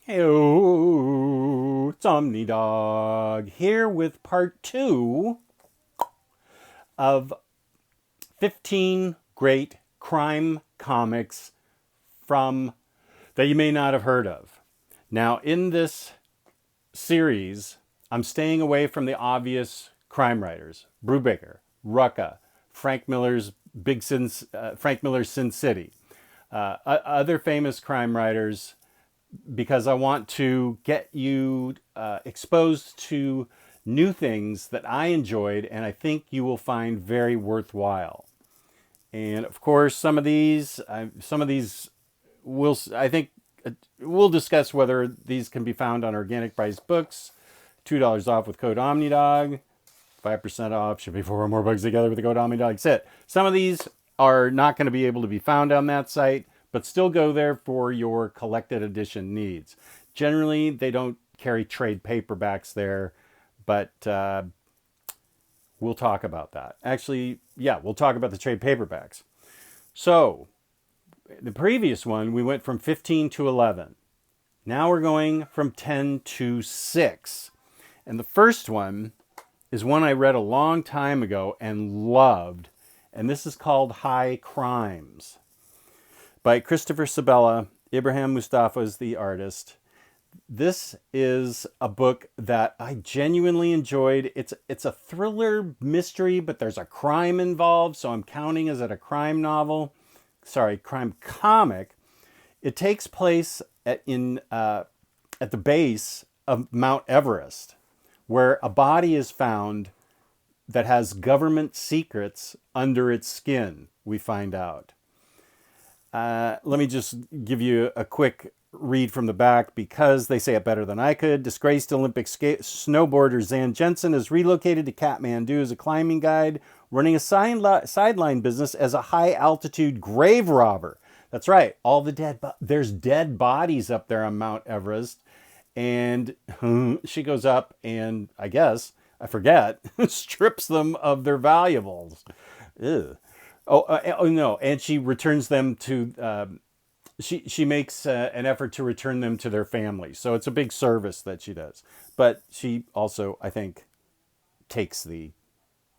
Hello, it's Omnidog here with part 2 of 15 great crime comics from that you may not have heard of. Now, in this series, I'm staying away from the obvious crime writers: Brubaker, Rucka, Frank Miller's Sin City, other famous crime writers, because I want to get you exposed to new things that I enjoyed and I think you will find very worthwhile. And of course, some of these I think we'll discuss whether these can be found on organic price books. $2 off with code Omnidog. 5% off. Should be 4 or more bugs together with the code Omnidog. Sit. Some of these are not going to be able to be found on that site, but still go there for your collected edition needs. Generally, they don't carry trade paperbacks there, but we'll talk about that. Actually, yeah, we'll talk about the trade paperbacks. So, the previous one, we went from 15 to 11. Now we're going from 10 to 6. And the first one is one I read a long time ago and loved, and this is called High Crimes by Christopher Sabella. Ibrahim Mustafa is the artist. This is a book that I genuinely enjoyed. It's a thriller mystery, but there's a crime involved, so I'm counting as it a crime novel. Sorry, crime comic. It takes place at the base of Mount Everest, where a body is found that has government secrets under its skin, we find out. Let me just give you a quick read from the back because they say it better than I could. Disgraced Olympic snowboarder Zan Jensen is relocated to Kathmandu as a climbing guide, running a sideline business as a high-altitude grave robber. That's right, there's dead bodies up there on Mount Everest, and she goes up and, I forget, strips them of their valuables. Ew. Oh no! And she returns them to. She makes an effort to return them to their families. So it's a big service that she does. But she also, I think, takes the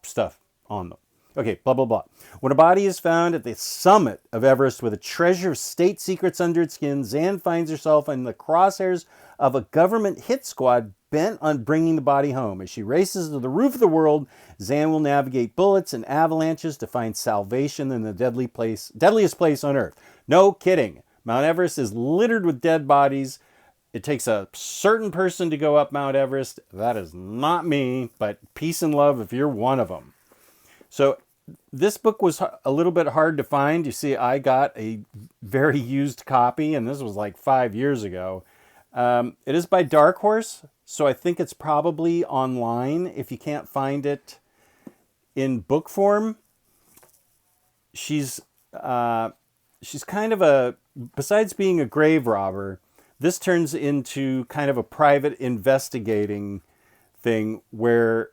stuff on them. Okay, blah, blah, blah. When a body is found at the summit of Everest with a treasure of state secrets under its skin, Zan finds herself in the crosshairs of a government hit squad bent on bringing the body home. As she races to the roof of the world, Zan will navigate bullets and avalanches to find salvation in the deadliest place on Earth. No kidding. Mount Everest is littered with dead bodies. It takes a certain person to go up Mount Everest. That is not me, but peace and love if you're one of them. So this book was a little bit hard to find. You see, I got a very used copy, and this was like 5 years ago. It is by Dark Horse, so I think it's probably online if you can't find it in book form. She's kind of besides being a grave robber, this turns into kind of a private investigating thing where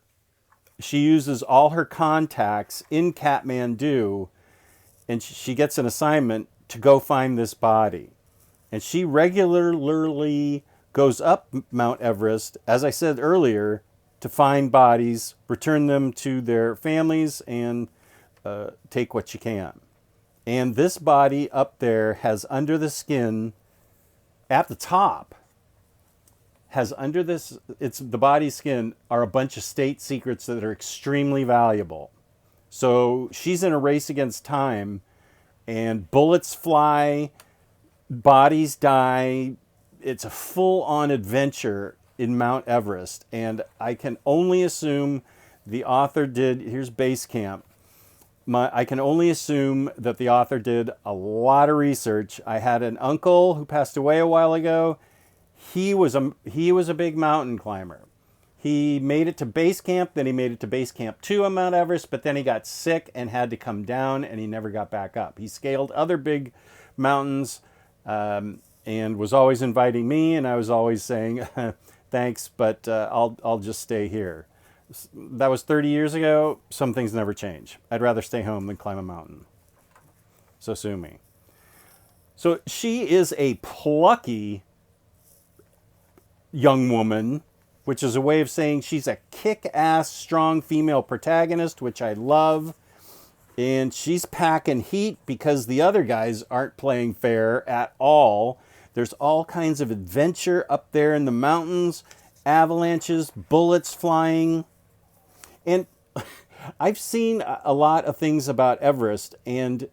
she uses all her contacts in Kathmandu, and she gets an assignment to go find this body. And she regularly goes up Mount Everest, as I said earlier, to find bodies, return them to their families, and take what she can. And this body up there has under the skin, at the top, the body's skin are a bunch of state secrets that are extremely valuable. So she's in a race against time, and bullets fly, bodies die. It's a full-on adventure in Mount Everest, and I can only assume the author did, here's base camp. I can only assume that the author did a lot of research. I had an uncle who passed away a while ago. He was a big mountain climber. He made it to base camp, then he made it to base camp 2 on Mount Everest, but then he got sick and had to come down, and he never got back up. He scaled other big mountains and was always inviting me, and I was always saying, thanks, but I'll just stay here. That was 30 years ago. Some things never change. I'd rather stay home than climb a mountain. So sue me. So she is a plucky young woman, which is a way of saying she's a kick-ass, strong female protagonist, which I love. And she's packing heat because the other guys aren't playing fair at all. There's all kinds of adventure up there in the mountains, avalanches, bullets flying. And I've seen a lot of things about Everest, and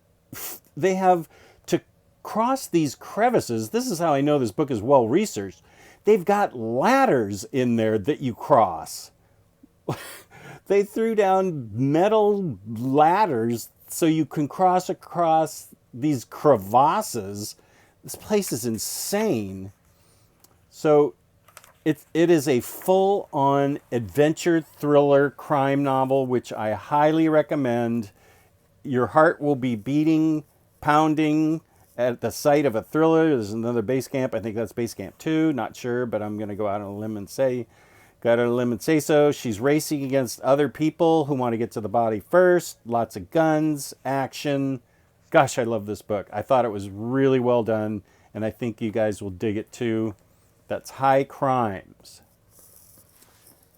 they have to cross these crevices. This is how I know this book is well researched. They've got ladders in there that you cross. They threw down metal ladders so you can cross across these crevasses. This place is insane. So it is a full-on adventure thriller crime novel, which I highly recommend. Your heart will be beating, pounding at the sight of a thriller. There's another base camp. I think that's base camp 2. Not sure, but I'm going to go out on a limb and say so. She's racing against other people who want to get to the body first. Lots of guns, action. Gosh, I love this book. I thought it was really well done, and I think you guys will dig it too. That's High Crimes.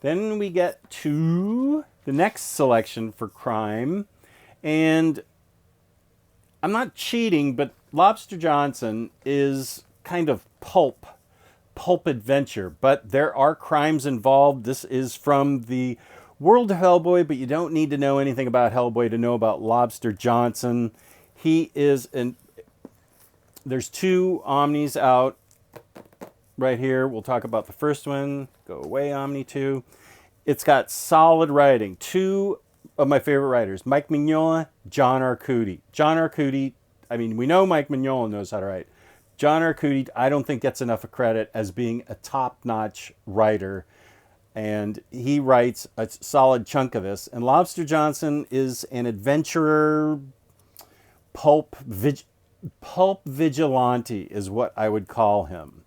Then we get to the next selection for crime. And I'm not cheating, but Lobster Johnson is kind of pulp adventure. But there are crimes involved. This is from the world of Hellboy, but you don't need to know anything about Hellboy to know about Lobster Johnson. He is there's 2 Omnis out right here. We'll talk about the first one. Go away, Omni 2. It's got solid writing. 2 of my favorite writers, Mike Mignola, John Arcudi. John Arcudi, I mean, we know Mike Mignola knows how to write. John Arcudi, I don't think gets enough credit as being a top-notch writer. And he writes a solid chunk of this. And Lobster Johnson is an adventurer, pulp vigilante is what I would call him.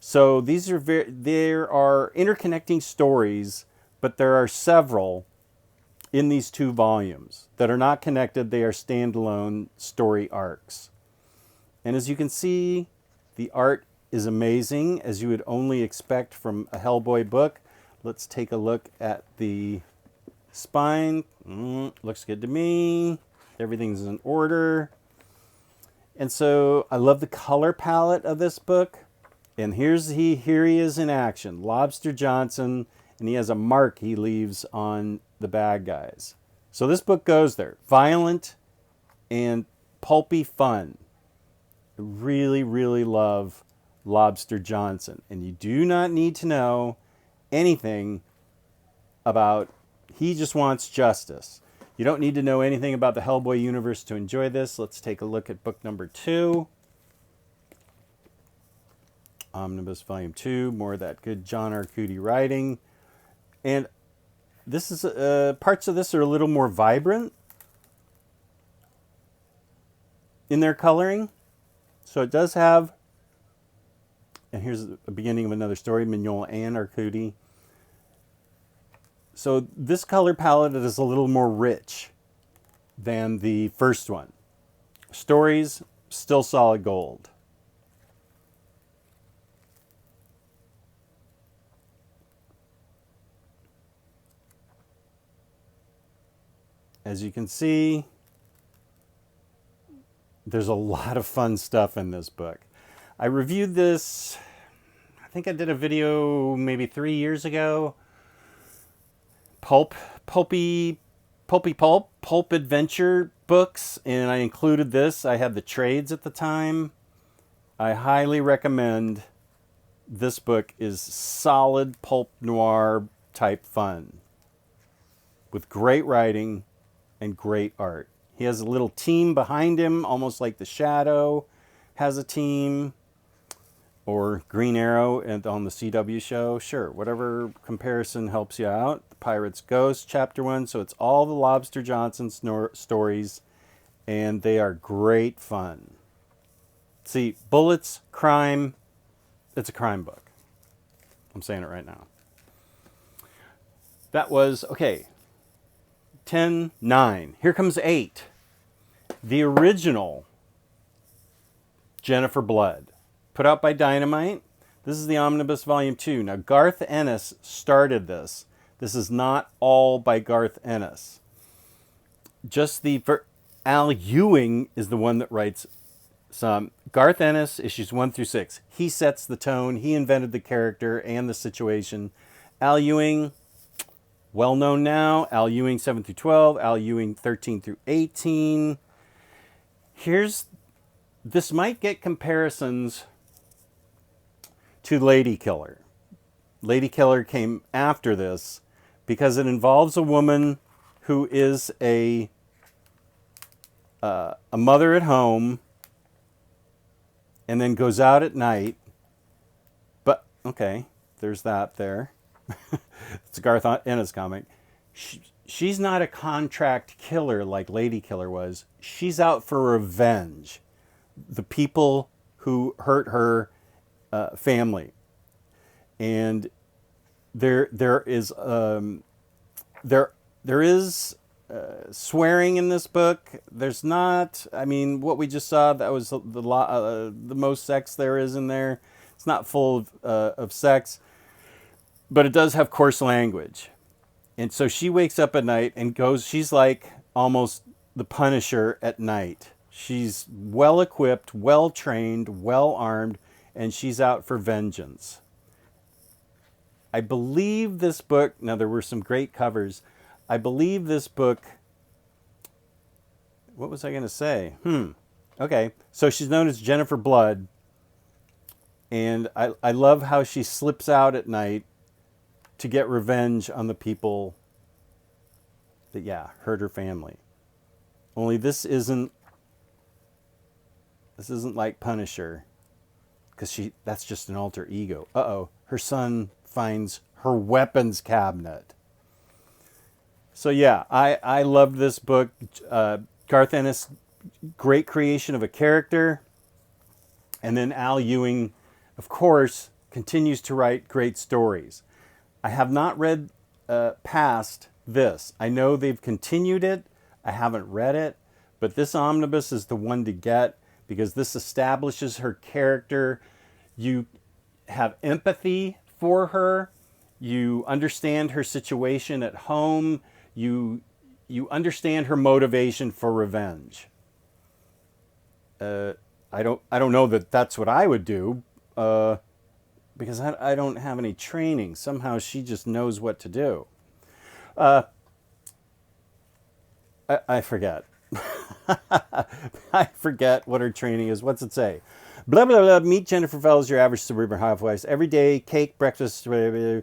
So these are there are interconnecting stories, but there are several in these 2 volumes that are not connected. They are standalone story arcs. And as you can see, the art is amazing, as you would only expect from a Hellboy book. Let's take a look at the spine. Looks good to me. Everything's in order. And so I love the color palette of this book. And here he is in action, Lobster Johnson, and he has a mark he leaves on the bad guys. So this book goes there. Violent and pulpy fun. I really, really love Lobster Johnson. And you do not need to know anything about, he just wants justice. You don't need to know anything about the Hellboy universe to enjoy this. Let's take a look at book number 2. Omnibus Volume 2, more of that good John Arcudi writing. And this is parts of this are a little more vibrant in their coloring. So it does have, and here's the beginning of another story, Mignola and Arcudi. So this color palette is a little more rich than the first one. Stories, still solid gold. As you can see, there's a lot of fun stuff in this book. I reviewed this, I think I did a video maybe 3 years ago. Pulp adventure books, and I included this. I had the trades at the time. I highly recommend this book. Is solid pulp noir type fun with great writing and great art. He has a little team behind him, almost like the Shadow has a team, or Green Arrow on the CW show. Sure, whatever comparison helps you out. The Pirate's Ghost, Chapter 1. So it's all the Lobster Johnson stories, and they are great fun. See, bullets, crime, it's a crime book. I'm saying it right now. That was, okay, 10, 9. Here comes 8. The original Jennifer Blood, put out by Dynamite. This is the Omnibus Volume 2. Now, Garth Ennis started this. This is not all by Garth Ennis. Just Al Ewing is the one that writes some. Garth Ennis, issues 1 through 6. He sets the tone. He invented the character and the situation. Al Ewing, well known now. Al Ewing 7 through 12. Al Ewing 13 through 18. This might get comparisons to Lady Killer. Lady Killer came after this because it involves a woman who is a mother at home and then goes out at night. But, okay, there's that there. It's a Garth Ennis comic. She's not a contract killer like Lady Killer was. She's out for revenge. The people who hurt her family. And there is swearing in this book. There's not. I mean, what we just saw, that was the most sex there is in there. It's not full of sex, but it does have coarse language. And so she wakes up at night and goes. She's like almost the Punisher at night. She's well equipped, well trained, well armed, and she's out for vengeance. I believe this book, now there were some great covers. I believe this book, what was I going to say? Okay, so she's known as Jennifer Blood. And I love how she slips out at night to get revenge on the people that, hurt her family. Only this isn't like Punisher, because that's just an alter ego. Her son finds her weapons cabinet. So I loved this book. Garth Ennis, great creation of a character. And then Al Ewing, of course, continues to write great stories. I have not read past this. I know they've continued it. I haven't read it. But this omnibus is the one to get, because this establishes her character. You have empathy for her. You understand her situation at home. You understand her motivation for revenge. I don't know that that's what I would do, because I don't have any training. Somehow she just knows what to do. I forget. I forget what her training is. What's it say? Blah, blah, blah. Meet Jennifer Fells, your average suburban housewife. Every day, cake, breakfast, blah, blah, blah.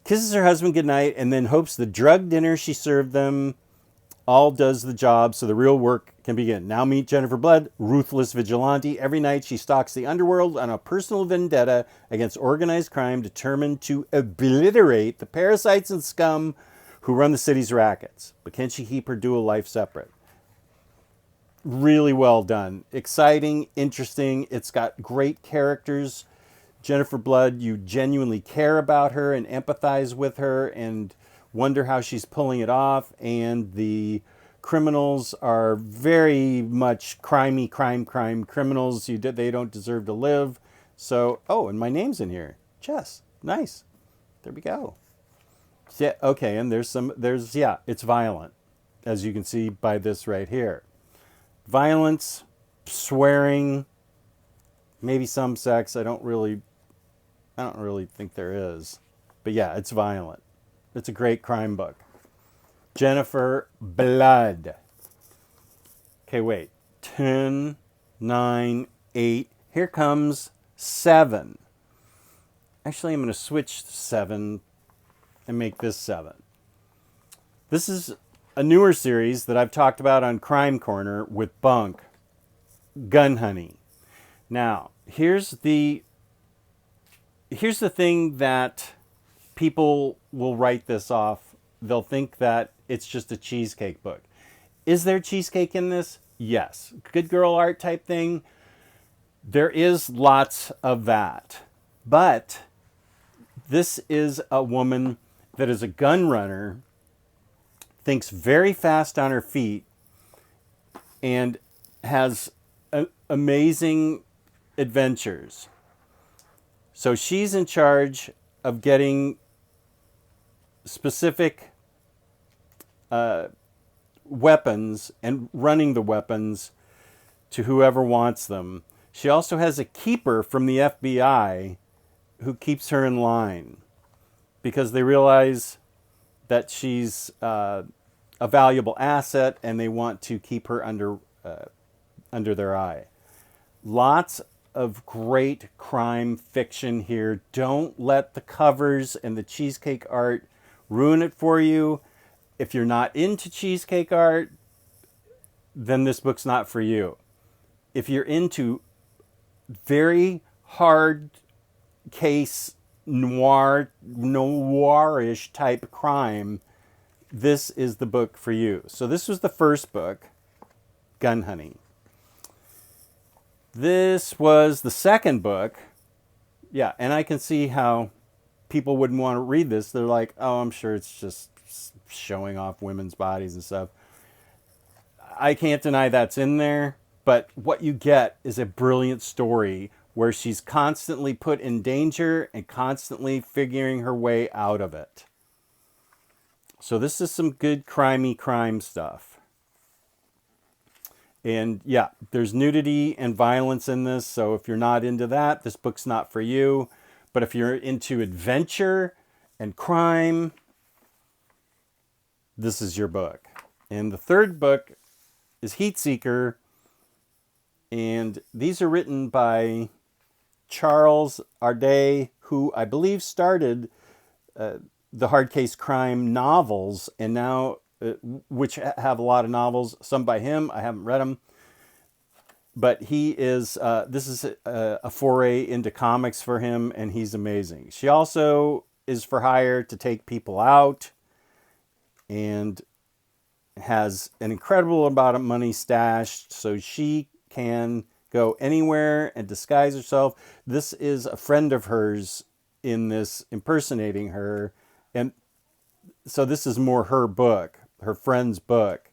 Kisses her husband goodnight, and then hopes the drug dinner she served them all does the job so the real work can begin. Now meet Jennifer Blood, ruthless vigilante. Every night she stalks the underworld on a personal vendetta against organized crime, determined to obliterate the parasites and scum who run the city's rackets. But can she keep her dual life separate? Really well done. Exciting, interesting. It's got great characters. Jennifer Blood, you genuinely care about her and empathize with her and wonder how she's pulling it off. And the criminals are very much crime criminals. They don't deserve to live. So, and my name's in here. Chess. Nice. There we go. Yeah, okay, and it's violent, as you can see by this right here. Violence, swearing, maybe some sex. I don't really think there is. But it's violent. It's a great crime book. Jennifer Blood. Okay, wait. 10, 9, 8. Here comes 7. Actually, I'm going to switch 7 and make this 7. This is a newer series that I've talked about on Crime Corner with Bunk, Gun Honey. Now, here's the thing that people will write this off. They'll think that it's just a cheesecake book. Is there cheesecake in this? Yes. Good girl art type thing. There is lots of that. But this is a woman that is a gun runner, thinks very fast on her feet, and has amazing adventures. So she's in charge of getting specific weapons and running the weapons to whoever wants them. She also has a keeper from the FBI who keeps her in line because they realize that she's a valuable asset and they want to keep her under their eye. Lots of great crime fiction here. Don't let the covers and the cheesecake art ruin it for you. If you're not into cheesecake art, then this book's not for you. If you're into very hard case noirish type crime, this is the book for you. So this was the first book, Gun Hunting. This was the second book. Yeah, and I can see how people wouldn't want to read this. They're like, oh, I'm sure it's just showing off women's bodies and stuff. I can't deny that's in there, but what you get is a brilliant story where she's constantly put in danger and constantly figuring her way out of it. So this is some good crimey crime stuff. And yeah, there's nudity and violence in this, so if you're not into that, this book's not for you. But if you're into adventure and crime, this is your book. And the third book is Heatseeker, and these are written by Charles Ardai, who I believe started the hard case crime novels, and now which have a lot of novels, some by him. I haven't read them, but he is. This is a foray into comics for him, and he's amazing. She also is for hire to take people out, and has an incredible amount of money stashed, so she can go anywhere and disguise herself. This is a friend of hers in this impersonating her, and so this is more her book, her friend's book,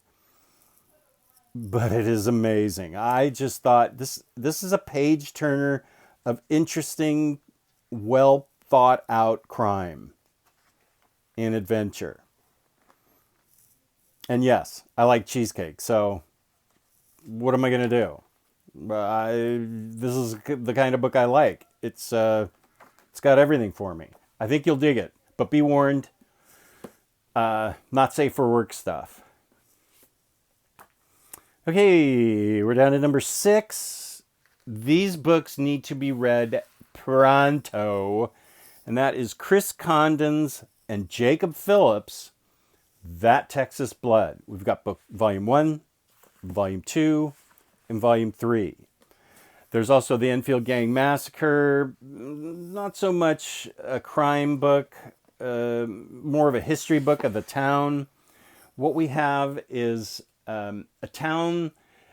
but it is amazing. I just thought this is a page turner of interesting, well thought out crime and adventure. And yes, I like cheesecake, so what am I going to do? This is the kind of book I like. It's got everything for me. I think you'll dig it, but be warned, not safe for work stuff. Okay, we're down to number 6. These books need to be read pronto, and that is Chris Condon's and Jacob Phillips' That Texas Blood. We've got book volume 1, volume 2, and volume 3. There's also the Enfield Gang Massacre, not so much a crime book, more of a history book of the town. What we have is a town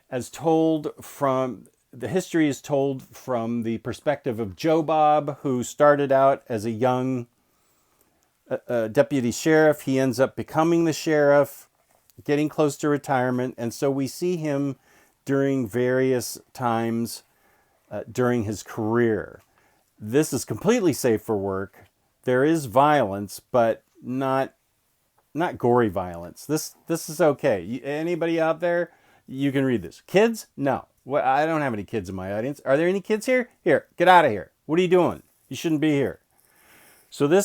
as told from, the history is told from the perspective of Joe Bob, who started out as a young deputy sheriff. He ends up becoming the sheriff, getting close to retirement, and so we see him during various times during his career. This is completely safe for work. There is violence, but not gory violence. This is okay. Anybody out there, you can read this. Kids? No. Well, I don't have any kids in my audience. Are there any kids here? Here, get out of here. What are you doing? You shouldn't be here. So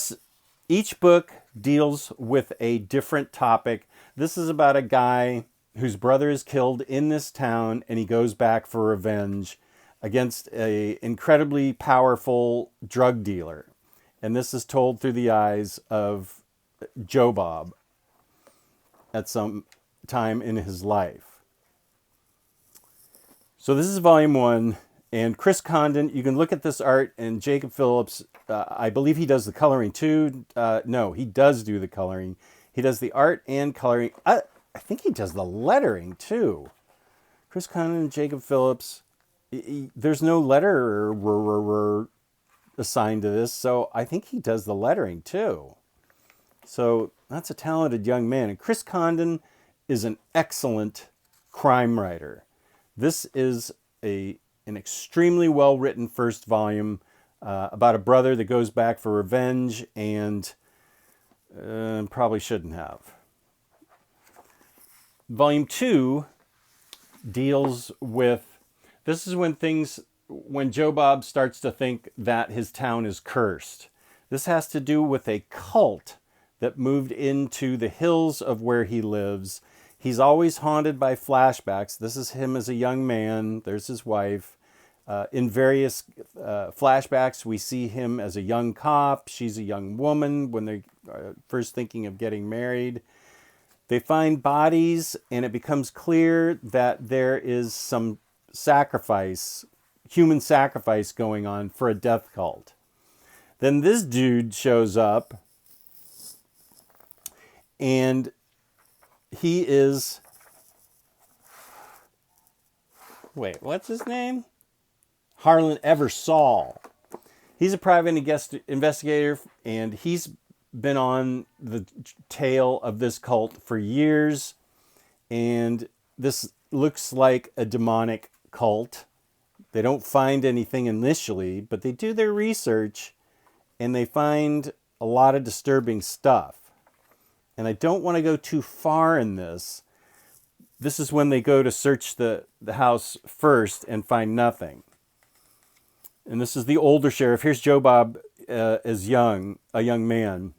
each book deals with a different topic. This is about a guy whose brother is killed in this town, and he goes back for revenge against an incredibly powerful drug dealer. And this is told through the eyes of Joe Bob at some time in his life. So this is volume 1, and Chris Condon, you can look at this art, and Jacob Phillips, I believe he does the coloring too. No, he does do the coloring. He does the art and coloring. I think he does the lettering too. Chris Condon and Jacob Phillips. There's no letter assigned to this, so I think he does the lettering too. So that's a talented young man. And Chris Condon is an excellent crime writer. This is an extremely well-written first volume. about a brother that goes back for revenge and probably shouldn't have. Volume 2 deals with, this is when Joe Bob starts to think that his town is cursed. This has to do with a cult that moved into the hills of where he lives. He's always haunted by flashbacks. This is him as a young man. There's his wife. In various flashbacks, we see him as a young cop. She's a young woman when they're first thinking of getting married. They find bodies, and it becomes clear that there is some sacrifice, human sacrifice going on for a death cult. Then this dude shows up, and he is... Wait, what's his name? Harlan Eversole. He's a private investigator, and he's been on the tail of this cult for years. And this looks like a demonic cult. They don't find anything initially, but they do their research, and they find a lot of disturbing stuff. And I don't want to go too far in this. This is when they go to search the house first and find nothing. And this is the older sheriff. Here's Joe Bob as a young man.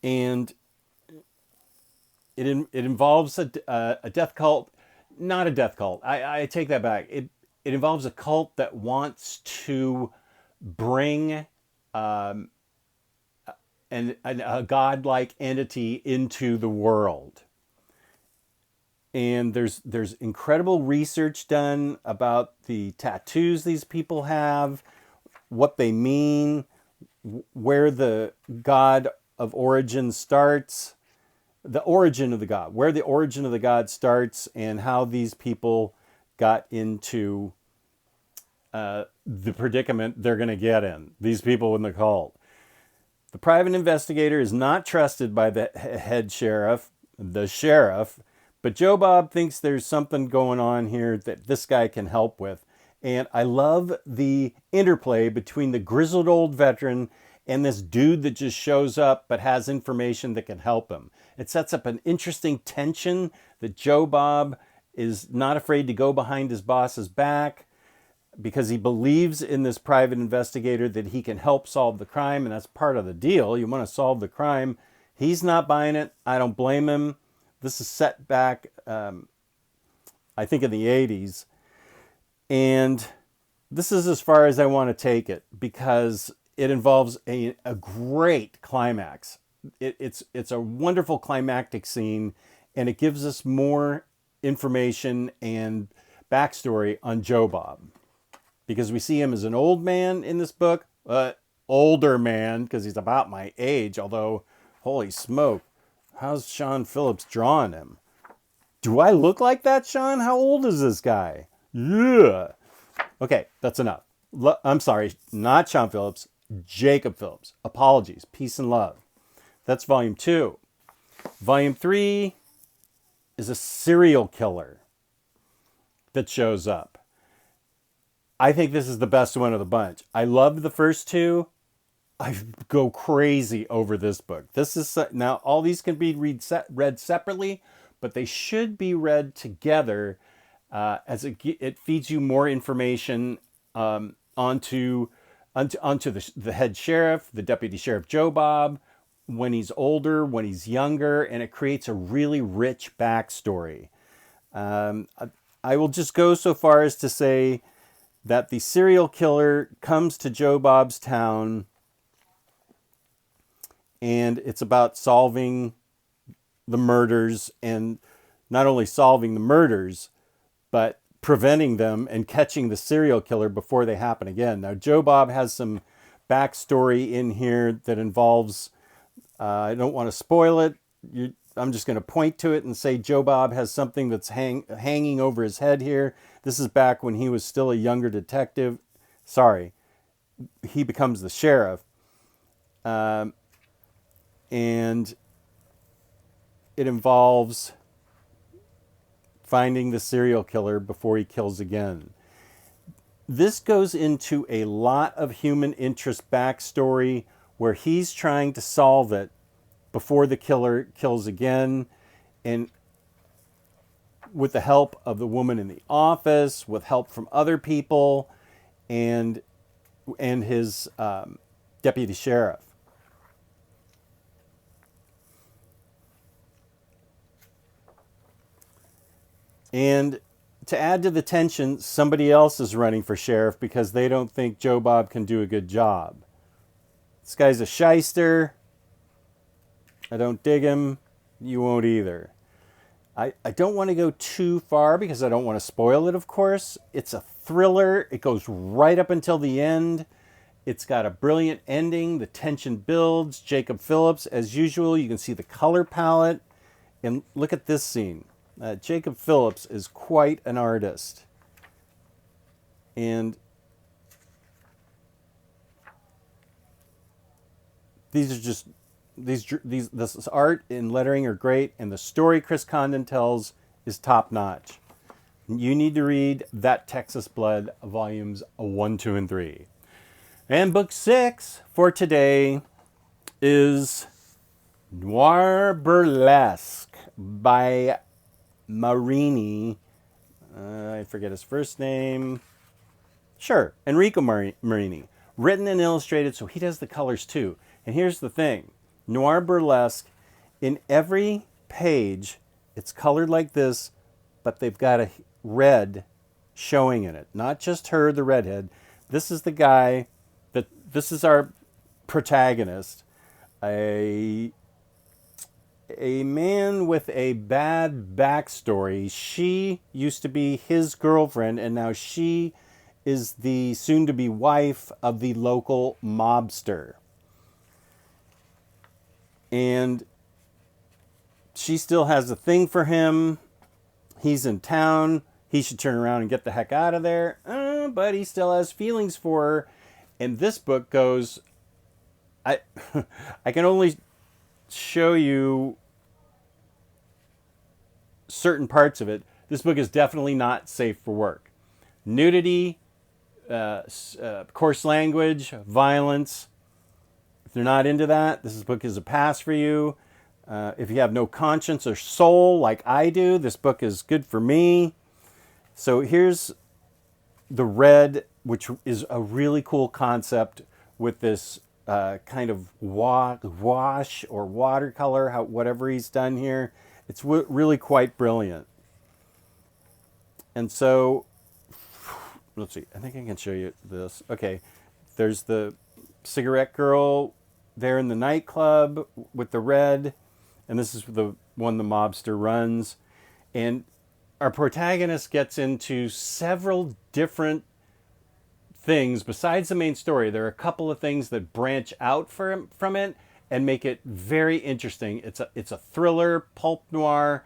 And it involves a death cult. Not a death cult. I take that back. It involves a cult that wants to bring a godlike entity into the world. And there's incredible research done about the tattoos these people have, what they mean, where the god of origin starts, the origin of the god, where the origin of the god starts, and how these people got into the predicament they're going to get in, these people in the cult. The private investigator is not trusted by the head sheriff, but Joe Bob thinks there's something going on here that this guy can help with. And I love the interplay between the grizzled old veteran and this dude that just shows up but has information that can help him. It sets up an interesting tension that Joe Bob is not afraid to go behind his boss's back because he believes in this private investigator that he can help solve the crime, and that's part of the deal. You want to solve the crime. He's not buying it. I don't blame him. This is set back, I think, in the 80s. And this is as far as I want to take it because it involves a great climax. It's a wonderful climactic scene, and it gives us more information and backstory on Joe Bob. Because we see him as an old man in this book, older man, because he's about my age, although, holy smoke, how's Sean Phillips drawing him? Do I look like that, Sean? How old is this guy? Yeah. Okay, that's enough. I'm sorry, not Sean Phillips, Jacob Phillips. Apologies. Peace and love. That's volume 2. Volume 3 is a serial killer that shows up. I think this is the best one of the bunch. I loved the first 2. I go crazy over this book. This is now all these can be read separately, but they should be read together as it feeds you more information onto the head sheriff, the deputy sheriff Joe Bob, when he's older, when he's younger, and it creates a really rich backstory. I will just go so far as to say that the serial killer comes to Joe Bob's town, and it's about solving the murders, and not only solving the murders, but preventing them and catching the serial killer before they happen again. Now, Joe Bob has some backstory in here that involves, I don't want to spoil it. I'm just going to point to it and say Joe Bob has something that's hanging over his head here. This is back when he was still a younger detective. Sorry, he becomes the sheriff. And it involves finding the serial killer before he kills again. this goes into a lot of human interest backstory where he's trying to solve it before the killer kills again, and with the help of the woman in the office, with help from other people, and his deputy sheriff. And to add to the tension, somebody else is running for sheriff because they don't think Joe Bob can do a good job. This guy's a shyster. I don't dig him. You won't either. I don't want to go too far because I don't want to spoil it, of course. It's a thriller. It goes right up until the end. It's got a brilliant ending. The tension builds. Jacob Phillips, as usual, you can see the color palette. And look at this scene. Jacob Phillips is quite an artist. And these are just this art and lettering are great, and the story Chris Condon tells is top notch. You need to read That Texas Blood, volumes 1, 2, and 3. And book 6 for today is Noir Burlesque by Marini. I forget his first name. Sure, Enrico Marini. Written and illustrated, so he does the colors too. And here's the thing. Noir Burlesque, in every page, it's colored like this, but they've got a red showing in it. Not just her, the redhead. This is the guy, this is our protagonist. A man with a bad backstory. She used to be his girlfriend, and now she is the soon-to-be wife of the local mobster. And she still has a thing for him. He's in town. He should turn around and get the heck out of there. But he still has feelings for her. And this book goes... I can only show you certain parts of it. This book is definitely not safe for work. Nudity, coarse language, violence. If you're not into that, this book is a pass for you. If you have no conscience or soul like I do, this book is good for me. So here's the red, which is a really cool concept with this kind of wash or watercolor, whatever he's done here. It's really quite brilliant. And so, let's see, I think I can show you this. Okay, there's the cigarette girl there in the nightclub with the red, and this is the one the mobster runs. And our protagonist gets into several different things besides the main story. There are a couple of things that branch out from it and make it very interesting. It's a thriller, pulp noir,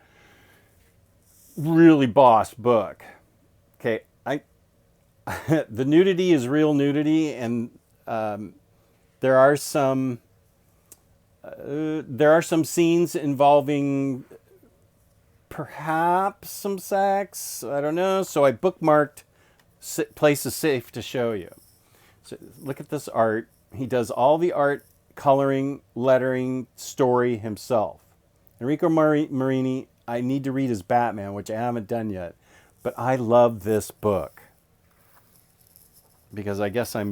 really boss book. Okay, the nudity is real nudity, and there are some scenes involving perhaps some sex. I don't know. So I bookmarked places safe to show you. So look at this art. He does all the art, coloring, lettering, story himself. Enrico Marini. I need to read his Batman, which I haven't done yet, but I love this book because I guess I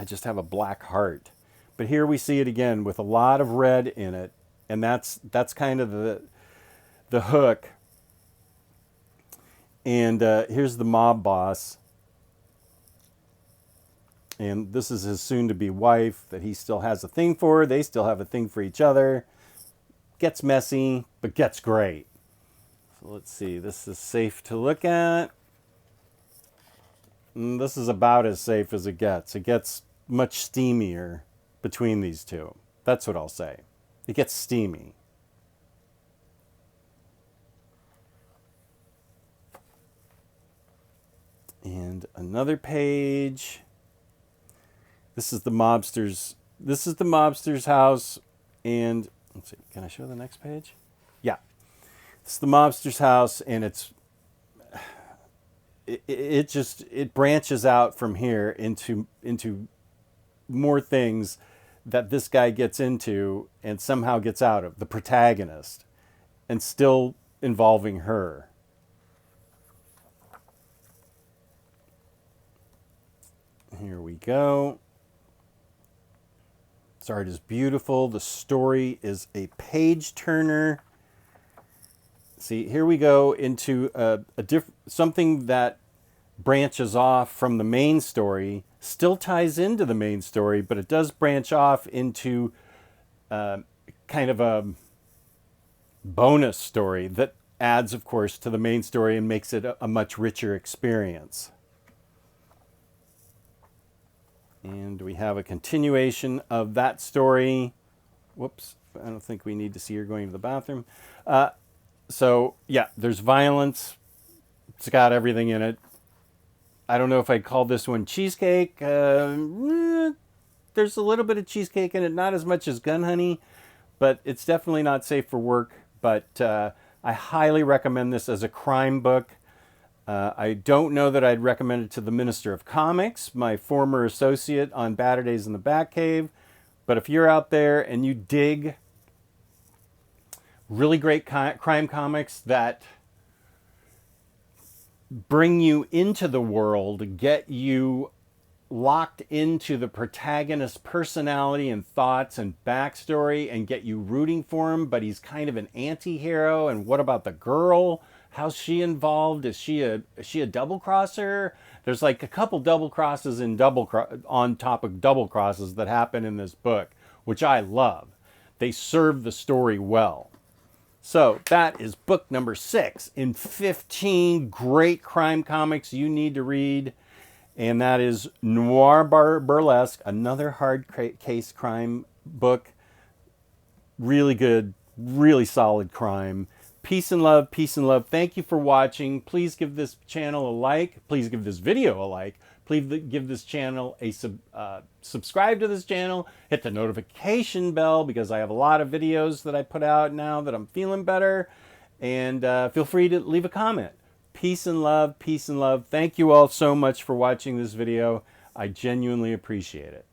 just have a black heart. But here we see it again with a lot of red in it, and that's kind of the hook. And here's the mob boss, and this is his soon-to-be wife that he still has a thing for. They still have a thing for each other. Gets messy, but gets great. So let's see. This is safe to look at. And this is about as safe as it gets. It gets much steamier between these two. That's what I'll say. It gets steamy. And another page. This is the mobster's house. And let's see, can I show the next page? Yeah. It's the mobster's house, and it branches out from here into more things that this guy gets into and somehow gets out of, the protagonist, and still involving her. Here we go. This art is beautiful. The story is a page turner. See, here we go into something that branches off from the main story, still ties into the main story, but it does branch off into kind of a bonus story that adds, of course, to the main story and makes it a much richer experience. And we have a continuation of that story. Whoops, I don't think we need to see her going to the bathroom. So, yeah, there's violence. It's got everything in it. I don't know if I'd call this one cheesecake. There's a little bit of cheesecake in it, not as much as Gun Honey, but it's definitely not safe for work. But I highly recommend this as a crime book. I don't know that I'd recommend it to the Minister of Comics, my former associate on Batter Days in the Batcave. But if you're out there and you dig really great crime comics that bring you into the world, get you locked into the protagonist's personality and thoughts and backstory, and get you rooting for him, but he's kind of an anti-hero. And what about the girl? How's she involved? Is she a double crosser? There's like a couple double crosses in on top of double crosses that happen in this book, which I love. They serve the story well. So that is book number 6 in 15 great crime comics you need to read. And that is Noir Burlesque, another hard case crime book. Really good, really solid crime. Peace and love, peace and love. Thank you for watching. Please give this channel a like. Please give this video a like. Please give this channel a subscribe to this channel. Hit the notification bell because I have a lot of videos that I put out now that I'm feeling better. And feel free to leave a comment. Peace and love, peace and love. Thank you all so much for watching this video. I genuinely appreciate it.